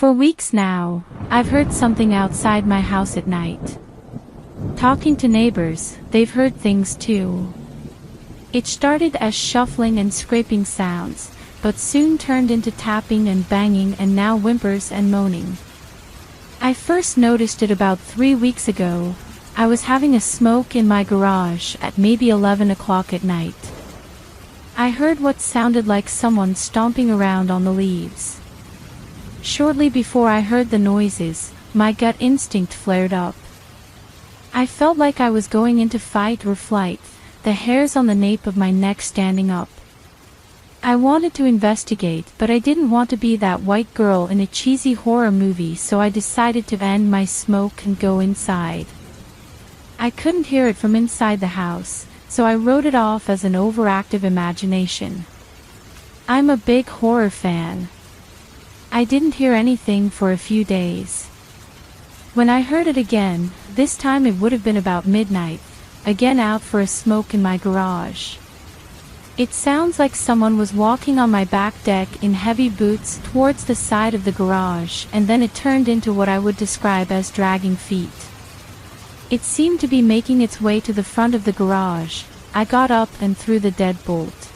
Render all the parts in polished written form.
For weeks now, I've heard something outside my house at night. Talking to neighbors, they've heard things too. It started as shuffling and scraping sounds, but soon turned into tapping and banging and now whimpers and moaning. I first noticed it about 3 weeks ago. I was having a smoke in my garage at maybe 11 o'clock at night. I heard what sounded like someone stomping around on the leaves. Shortly before I heard the noises, my gut instinct flared up. I felt like I was going into fight or flight, the hairs on the nape of my neck standing up. I wanted to investigate, but I didn't want to be that white girl in a cheesy horror movie, so I decided to end my smoke and go inside. I couldn't hear it from inside the house, so I wrote it off as an overactive imagination. I'm a big horror fan. I didn't hear anything for a few days. When I heard it again, this time it would have been about midnight, again out for a smoke in my garage. It sounds like someone was walking on my back deck in heavy boots towards the side of the garage, and then it turned into what I would describe as dragging feet. It seemed to be making its way to the front of the garage. I got up and threw the deadbolt.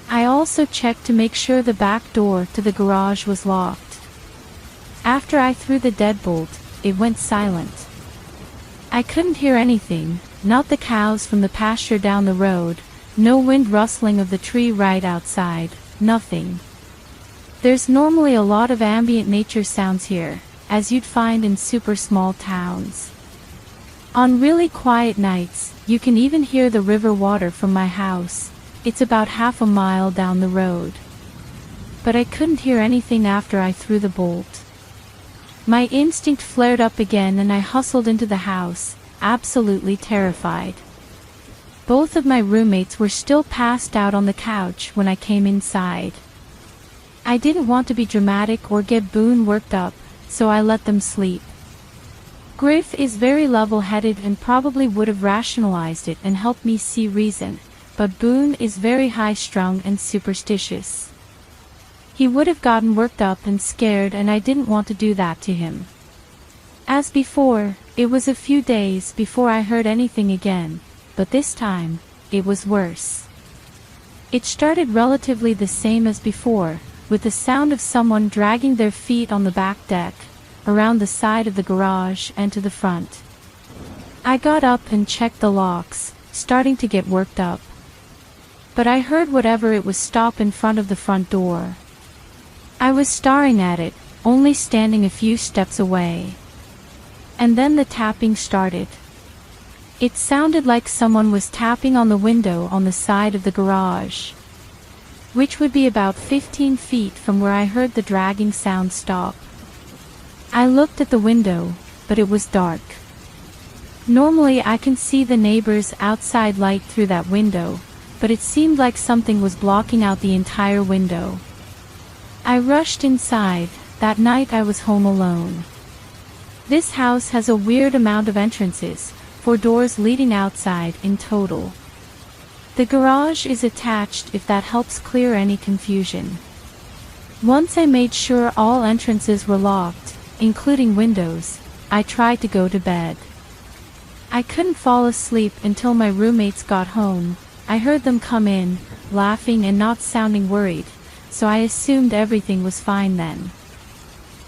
I also checked to make sure the back door to the garage was locked. After I threw the deadbolt, it went silent. I couldn't hear anything, not the cows from the pasture down the road, no wind rustling of the tree right outside, nothing. There's normally a lot of ambient nature sounds here, as you'd find in super small towns. On really quiet nights, you can even hear the river water from my house. It's about half a mile down the road. But I couldn't hear anything after I threw the bolt. My instinct flared up again and I hustled into the house, absolutely terrified. Both of my roommates were still passed out on the couch when I came inside. I didn't want to be dramatic or get Boone worked up, so I let them sleep. Griff is very level-headed and probably would have rationalized it and helped me see reason, but Boone is very high-strung and superstitious. He would have gotten worked up and scared, and I didn't want to do that to him. As before, it was a few days before I heard anything again, but this time, it was worse. It started relatively the same as before, with the sound of someone dragging their feet on the back deck, around the side of the garage and to the front. I got up and checked the locks, starting to get worked up. But I heard whatever it was stop in front of the front door. I was staring at it, only standing a few steps away. And then the tapping started. It sounded like someone was tapping on the window on the side of the garage, which would be about 15 feet from where I heard the dragging sound stop. I looked at the window, but it was dark. Normally I can see the neighbor's outside light through that window, but it seemed like something was blocking out the entire window. I rushed inside. That night I was home alone. This house has a weird amount of entrances, 4 doors leading outside in total. The garage is attached, if that helps clear any confusion. Once I made sure all entrances were locked, including windows, I tried to go to bed. I couldn't fall asleep until my roommates got home. I heard them come in, laughing and not sounding worried, so I assumed everything was fine then.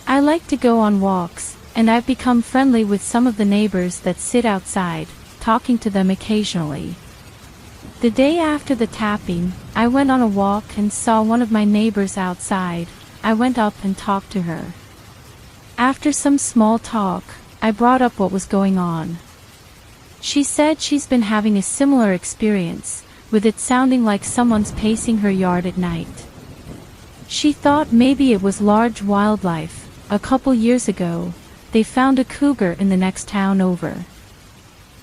I like to go on walks, and I've become friendly with some of the neighbors that sit outside, talking to them occasionally. The day after the tapping, I went on a walk and saw one of my neighbors outside. I went up and talked to her. After some small talk, I brought up what was going on. She said she's been having a similar experience, with it sounding like someone's pacing her yard at night. She thought maybe it was large wildlife. A couple years ago, they found a cougar in the next town over.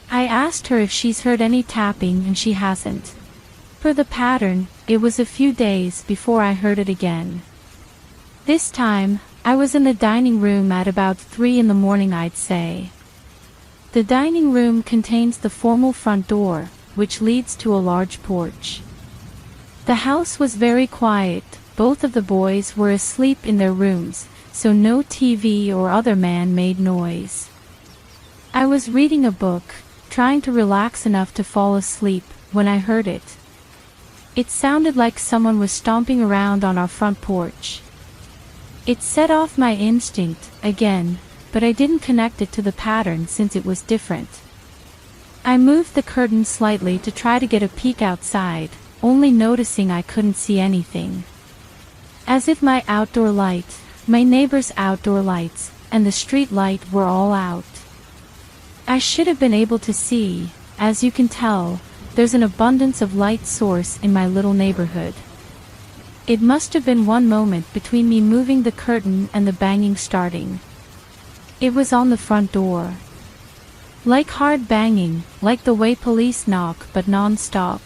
I asked her if she's heard any tapping and she hasn't. Per the pattern, it was a few days before I heard it again. This time, I was in the dining room at about 3 in the morning, I'd say. The dining room contains the formal front door, which leads to a large porch. The house was very quiet. Both of the boys were asleep in their rooms, so no TV or other man-made noise. I was reading a book, trying to relax enough to fall asleep, when I heard it. It sounded like someone was stomping around on our front porch. It set off my instinct, again, but I didn't connect it to the pattern since it was different. I moved the curtain slightly to try to get a peek outside, only noticing I couldn't see anything. As if my outdoor light, my neighbor's outdoor lights, and the street light were all out. I should have been able to see. As you can tell, there's an abundance of light source in my little neighborhood. It must have been one moment between me moving the curtain and the banging starting. It was on the front door. Like hard banging, like the way police knock, but non-stop.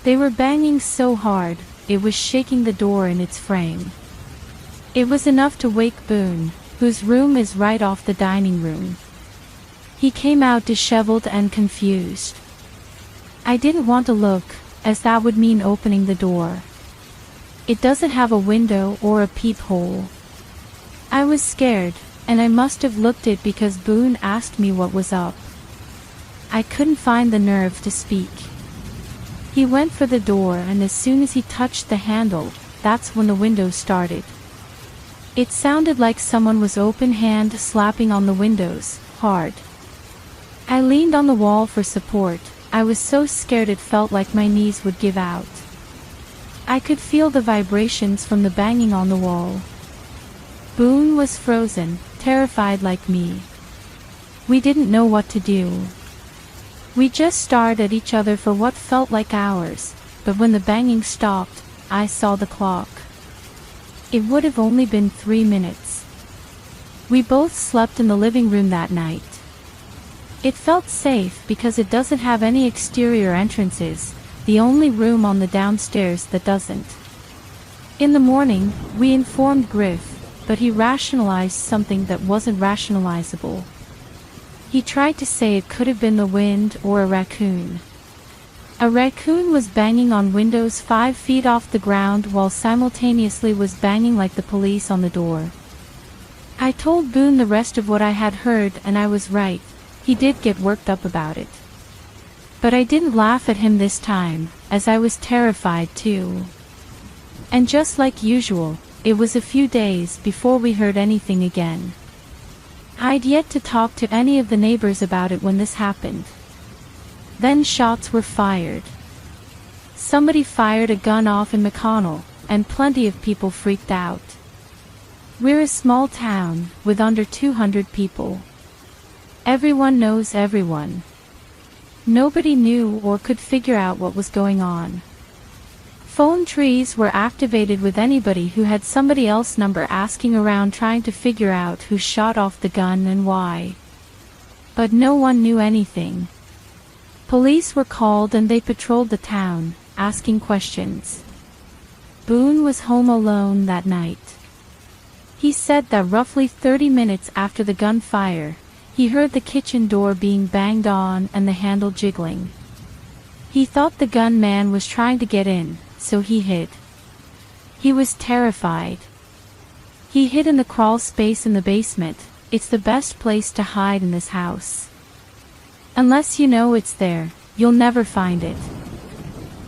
They were banging so hard, it was shaking the door in its frame. It was enough to wake Boone, whose room is right off the dining room. He came out disheveled and confused. I didn't want to look, as that would mean opening the door. It doesn't have a window or a peephole. I was scared, and I must have looked it because Boone asked me what was up. I couldn't find the nerve to speak. He went for the door, and as soon as he touched the handle, that's when the window started. It sounded like someone was open hand slapping on the windows, hard. I leaned on the wall for support. I was so scared it felt like my knees would give out. I could feel the vibrations from the banging on the wall. Boone was frozen, terrified like me. We didn't know what to do. We just stared at each other for what felt like hours, but when the banging stopped, I saw the clock. It would have only been 3 minutes. We both slept in the living room that night. It felt safe because it doesn't have any exterior entrances, the only room on the downstairs that doesn't. In the morning, we informed Griff, but he rationalized something that wasn't rationalizable. He tried to say it could have been the wind or a raccoon. A raccoon was banging on windows 5 feet off the ground while simultaneously was banging like the police on the door. I told Boone the rest of what I had heard, and I was right. He did get worked up about it. But I didn't laugh at him this time, as I was terrified too. And just like usual, it was a few days before we heard anything again. I'd yet to talk to any of the neighbors about it when this happened. Then shots were fired. Somebody fired a gun off in McConnell, and plenty of people freaked out. We're a small town, with under 200 people. Everyone knows everyone. Nobody knew or could figure out what was going on. Phone trees were activated with anybody who had somebody else's number asking around trying to figure out who shot off the gun and why. But no one knew anything. Police were called and they patrolled the town, asking questions. Boone was home alone that night. He said that roughly 30 minutes after the gunfire, he heard the kitchen door being banged on and the handle jiggling. He thought the gunman was trying to get in, so he hid. He was terrified. He hid in the crawl space in the basement. It's the best place to hide in this house. Unless you know it's there, you'll never find it.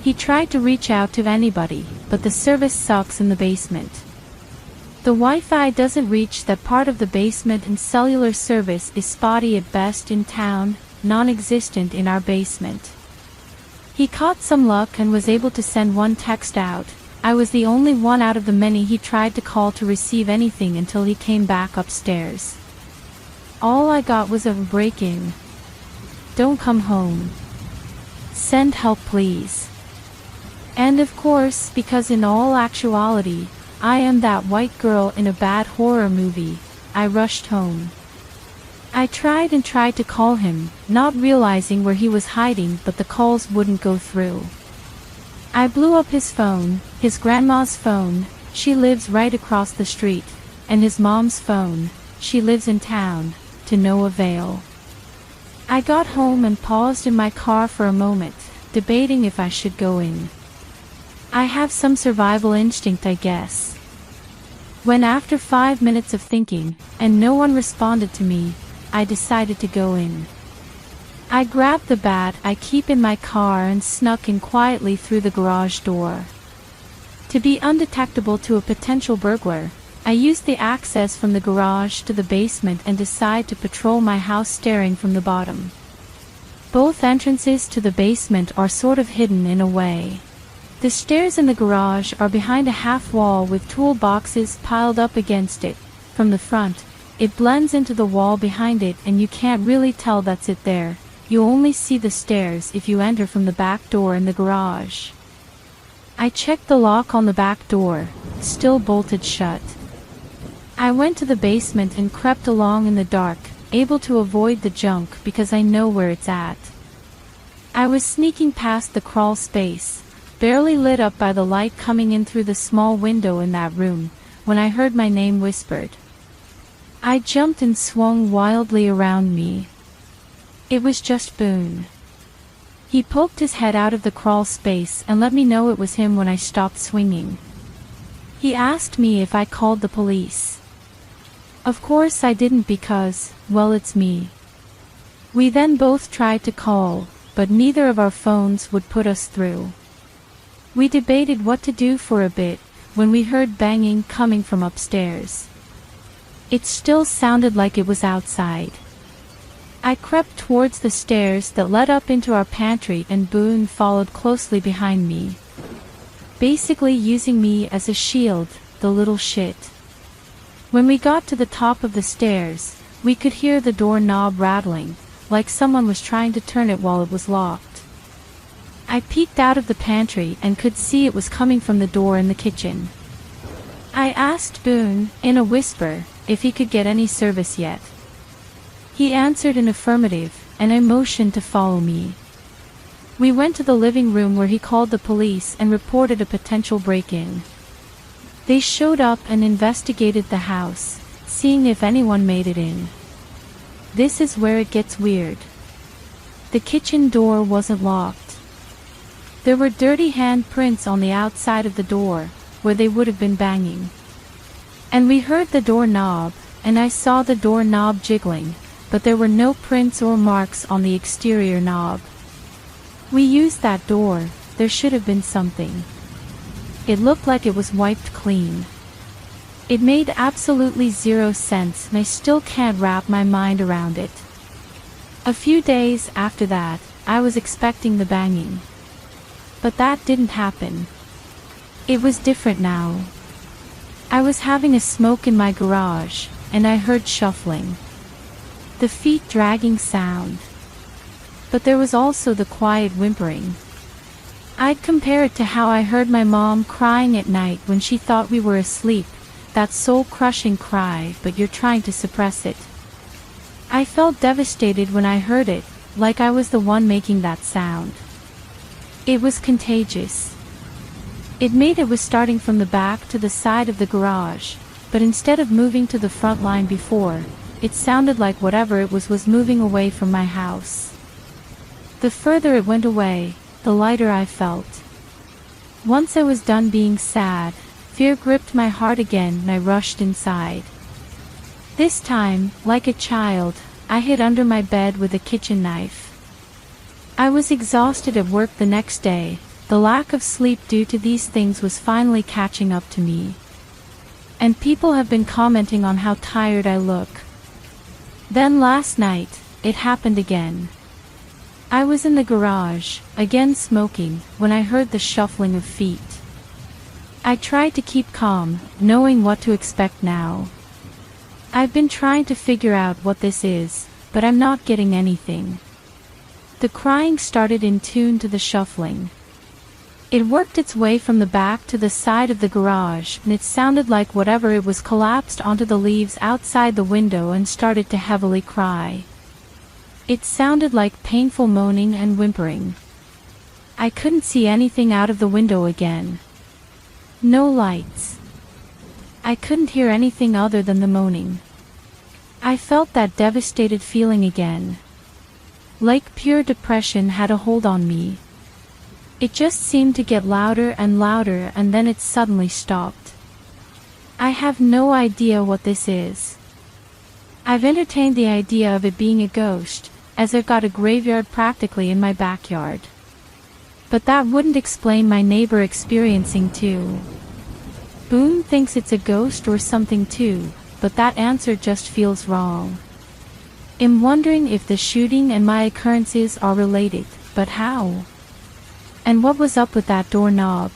He tried to reach out to anybody, but the service sucks in the basement. The Wi-Fi doesn't reach that part of the basement and cellular service is spotty at best in town, non-existent in our basement. He caught some luck and was able to send one text out. I was the only one out of the many he tried to call to receive anything until he came back upstairs. All I got was a break-in. Don't come home. Send help please. And of course, because in all actuality, I am that white girl in a bad horror movie, I rushed home. I tried and tried to call him, not realizing where he was hiding, but the calls wouldn't go through. I blew up his phone, his grandma's phone, she lives right across the street, and his mom's phone, she lives in town, to no avail. I got home and paused in my car for a moment, debating if I should go in. I have some survival instinct, I guess. When after 5 minutes of thinking, and no one responded to me, I decided to go in. I grabbed the bat I keep in my car and snuck in quietly through the garage door. To be undetectable to a potential burglar, I used the access from the garage to the basement and decided to patrol my house staring from the bottom. Both entrances to the basement are sort of hidden in a way. The stairs in the garage are behind a half wall with toolboxes piled up against it. From the front, it blends into the wall behind it and you can't really tell that's it there. You only see the stairs if you enter from the back door in the garage. I checked the lock on the back door, still bolted shut. I went to the basement and crept along in the dark, able to avoid the junk because I know where it's at. I was sneaking past the crawl space, barely lit up by the light coming in through the small window in that room, when I heard my name whispered. I jumped and swung wildly around me. It was just Boone. He poked his head out of the crawl space and let me know it was him when I stopped swinging. He asked me if I called the police. Of course I didn't because, well, it's me. We then both tried to call, but neither of our phones would put us through. We debated what to do for a bit, when we heard banging coming from upstairs. It still sounded like it was outside. I crept towards the stairs that led up into our pantry and Boone followed closely behind me. Basically using me as a shield, the little shit. When we got to the top of the stairs, we could hear the doorknob rattling, like someone was trying to turn it while it was locked. I peeked out of the pantry and could see it was coming from the door in the kitchen. I asked Boone, in a whisper, if he could get any service yet. He answered in affirmative, and I motioned to follow me. We went to the living room where he called the police and reported a potential break-in. They showed up and investigated the house, seeing if anyone made it in. This is where it gets weird. The kitchen door wasn't locked. There were dirty handprints on the outside of the door, where they would have been banging. And we heard the doorknob, and I saw the doorknob jiggling, but there were no prints or marks on the exterior knob. We used that door, there should have been something. It looked like it was wiped clean. It made absolutely zero sense and I still can't wrap my mind around it. A few days after that, I was expecting the banging. But that didn't happen. It was different now. I was having a smoke in my garage, and I heard shuffling. The feet dragging sound. But there was also the quiet whimpering. I'd compare it to how I heard my mom crying at night when she thought we were asleep, that soul-crushing cry, but you're trying to suppress it. I felt devastated when I heard it, like I was the one making that sound. It was contagious. It made it was starting from the back to the side of the garage, but instead of moving to the front line before, it sounded like whatever it was moving away from my house. The further it went away, the lighter I felt. Once I was done being sad, fear gripped my heart again and I rushed inside. This time, like a child, I hid under my bed with a kitchen knife. I was exhausted at work the next day. The lack of sleep due to these things was finally catching up to me. And people have been commenting on how tired I look. Then last night, it happened again. I was in the garage, again smoking, when I heard the shuffling of feet. I tried to keep calm, knowing what to expect now. I've been trying to figure out what this is, but I'm not getting anything. The crying started in tune to the shuffling. It worked its way from the back to the side of the garage, and it sounded like whatever it was collapsed onto the leaves outside the window and started to heavily cry. It sounded like painful moaning and whimpering. I couldn't see anything out of the window again. No lights. I couldn't hear anything other than the moaning. I felt that devastated feeling again. Like pure depression had a hold on me. It just seemed to get louder and louder and then it suddenly stopped. I have no idea what this is. I've entertained the idea of it being a ghost, as I've got a graveyard practically in my backyard. But that wouldn't explain my neighbor experiencing too. Boone thinks it's a ghost or something too, but that answer just feels wrong. I'm wondering if the shooting and my occurrences are related, but how? And what was up with that doorknob?